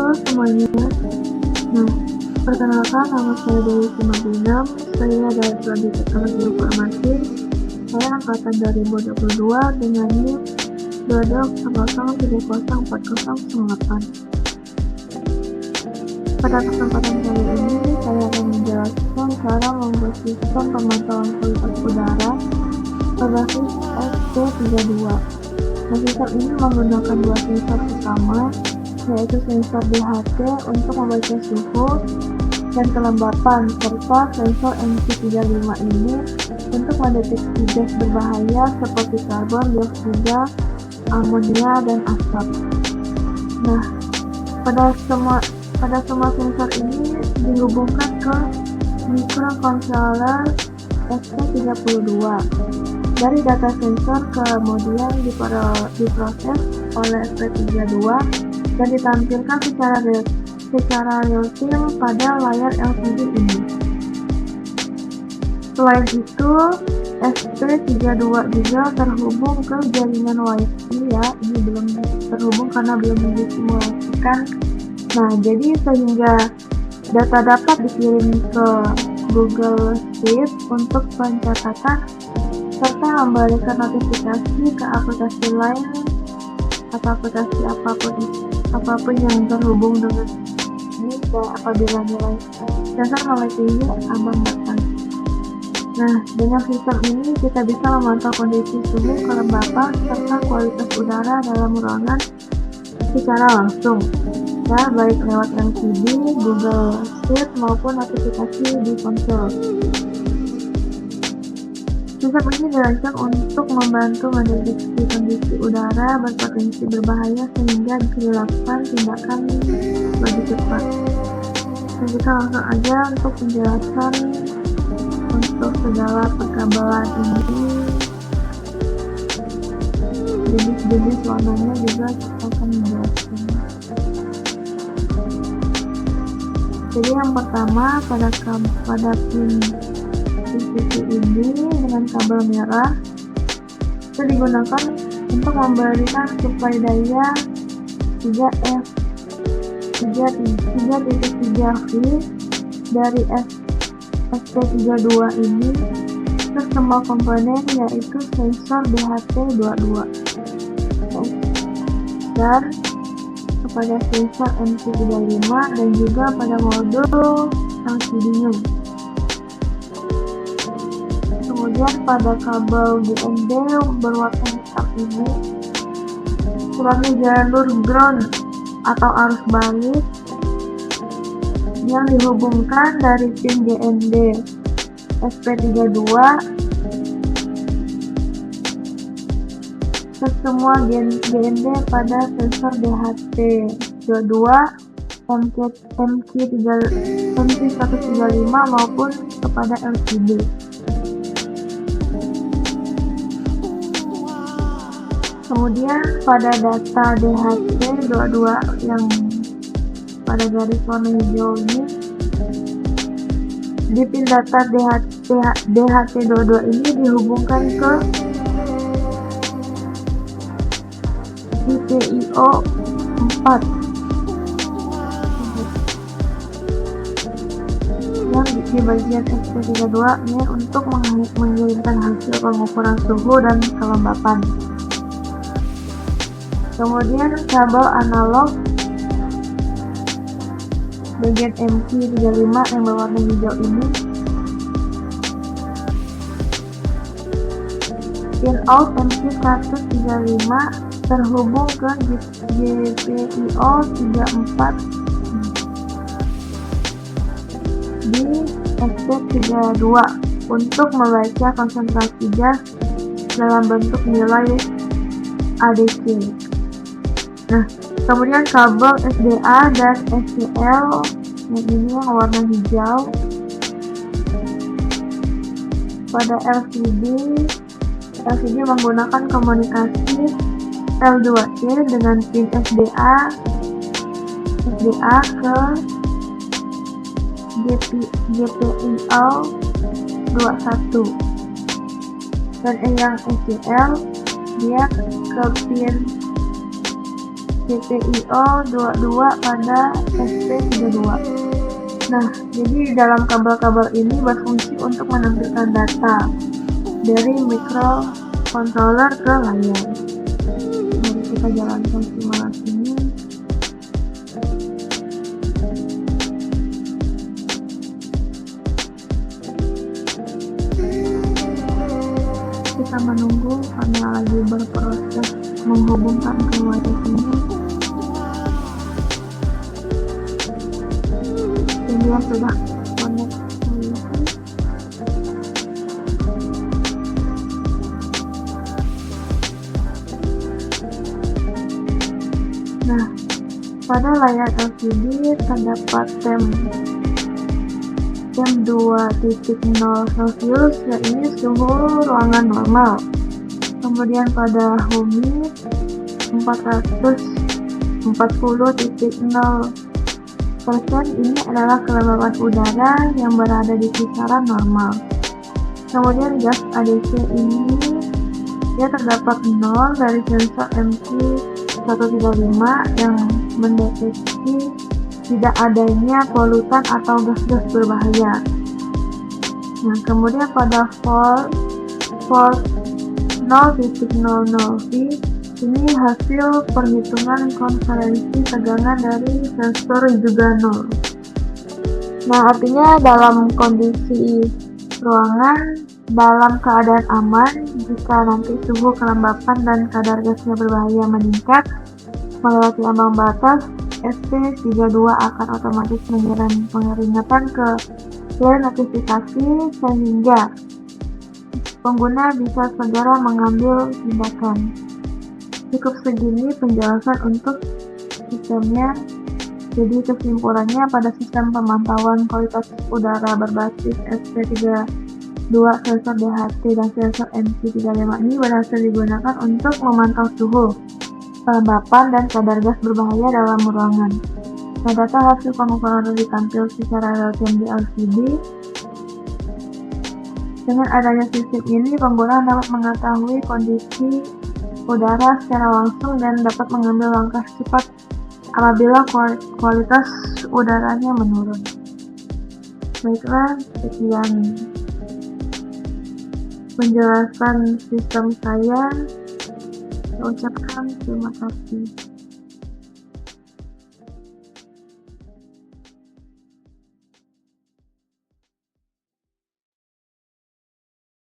Halo semuanya. Nah, perkenalkan nama saya Dewi Simaginam. Saya dari Prodi Teknologi Informasi. Saya angkatan 2022 dengan NIM 2200304008. Pada kesempatan kali ini, saya akan menjelaskan cara membuat sistem pemantauan kualitas udara berbasis SP32. Nah, sistem ini menggunakan dua sensor utama, yaitu sensor DHT untuk membaca suhu dan kelembapan, serta sensor MC35 ini untuk mendeteksi gas berbahaya seperti karbon dioksida, amonia, dan asap. Nah, pada semua sensor ini dihubungkan ke microcontroller SP32. Dari data sensor kemudian diproses oleh SP32 dan ditampilkan secara real-time pada layar LCD ini. Selain itu, SP32 juga terhubung ke jaringan Wi-Fi ya. Ini belum terhubung karena belum disimulasikan. Nah, jadi sehingga data dapat dikirim ke Google Sheet untuk pencatatan serta memberikan notifikasi ke aplikasi lain atau aplikasi apapun yang terhubung dengan ini apabila nilai sensor mulai tinggi ambang batas. Nah, dengan sistem ini kita bisa memantau kondisi suhu, kelembapan, serta kualitas udara dalam ruangan secara langsung, ya, baik lewat LCD, Google Sheet maupun notifikasi di ponsel. Sistem ini dirancang untuk membantu mendeteksi kondisi udara berpotensi berbahaya sehingga bisa dilakukan tindakan lebih cepat. Dan kita langsung aja untuk penjelasan untuk segala perkabelan ini. Jenis-jenis warnanya juga kita akan menjelaskan. Jadi yang pertama pada pin VCC ini dengan kabel merah itu digunakan untuk memberikan suplai daya 3.3V dari SP32 ini ke semua komponen, yaitu sensor DHT22 dan kepada sensor MC35 dan juga pada modul LCD-nya. Kemudian pada kabel GND berwarna hitam ini sebagai jalur ground atau arus balik yang dihubungkan dari pin GND SP32 ke semua GND pada sensor DHT22, MC135 maupun kepada LCD. Kemudian pada data DHT22 yang pada garis warna hijau ini, di pin data DHT22 ini dihubungkan ke IPIO 4 yang di bagian SP32 ini untuk mengirimkan hasil pengukuran suhu dan kelembapan. Kemudian kabel analog bagian MC35 yang berwarna hijau ini, pin out MC135 terhubung ke GPIO 34 di SP32 untuk membaca konsentrasi gas dalam bentuk nilai ADC. Nah, kemudian kabel SDA dan SCL yang ini yang warna hijau pada LCD menggunakan komunikasi L2C dengan pin SDA ke GPIO 21 dan yang SCL dia ke pin GPIO22 pada SP32. Nah, jadi dalam kabel-kabel ini berfungsi untuk menampilkan data dari microcontroller ke layar. Mari kita jalankan simulasinya. Kita menunggu karena lagi berproses menghubungkan ke wifi-nya. Dia sudah connect wifi. Nah, pada layar LCD terdapat temp 2.0 Celcius, yaitu suhu ruangan normal. Kemudian pada humid 440.0%, ini adalah kelembaban udara yang berada di kisaran normal. Kemudian gas ADC ini dia terdapat 0 dari sensor MC135 yang mendeteksi tidak adanya polutan atau gas-gas berbahaya. Nah, kemudian pada volt 0.00V, ini hasil perhitungan konferensi tegangan dari sensor juga 0. Nah, artinya dalam kondisi ruangan dalam keadaan aman, jika nanti suhu kelembapan dan kadar gasnya berbahaya meningkat melewati ambang batas, SP32 akan otomatis mengirim peringatan ke layar notifikasi sehingga pengguna bisa segera mengambil tindakan. Cukup segini penjelasan untuk sistemnya. Jadi kesimpulannya, pada sistem pemantauan kualitas udara berbasis SP32, sensor DHT dan sensor MC35 ini berhasil digunakan untuk memantau suhu, kelembapan, dan kadar gas berbahaya dalam ruangan. Nah, data hasil pengukuran ditampil secara real time di LCD. Dengan adanya sistem ini, pengguna dapat mengetahui kondisi udara secara langsung dan dapat mengambil langkah cepat apabila kualitas udaranya menurun. Baiklah, sekian penjelasan sistem saya. Saya ucapkan terima kasih.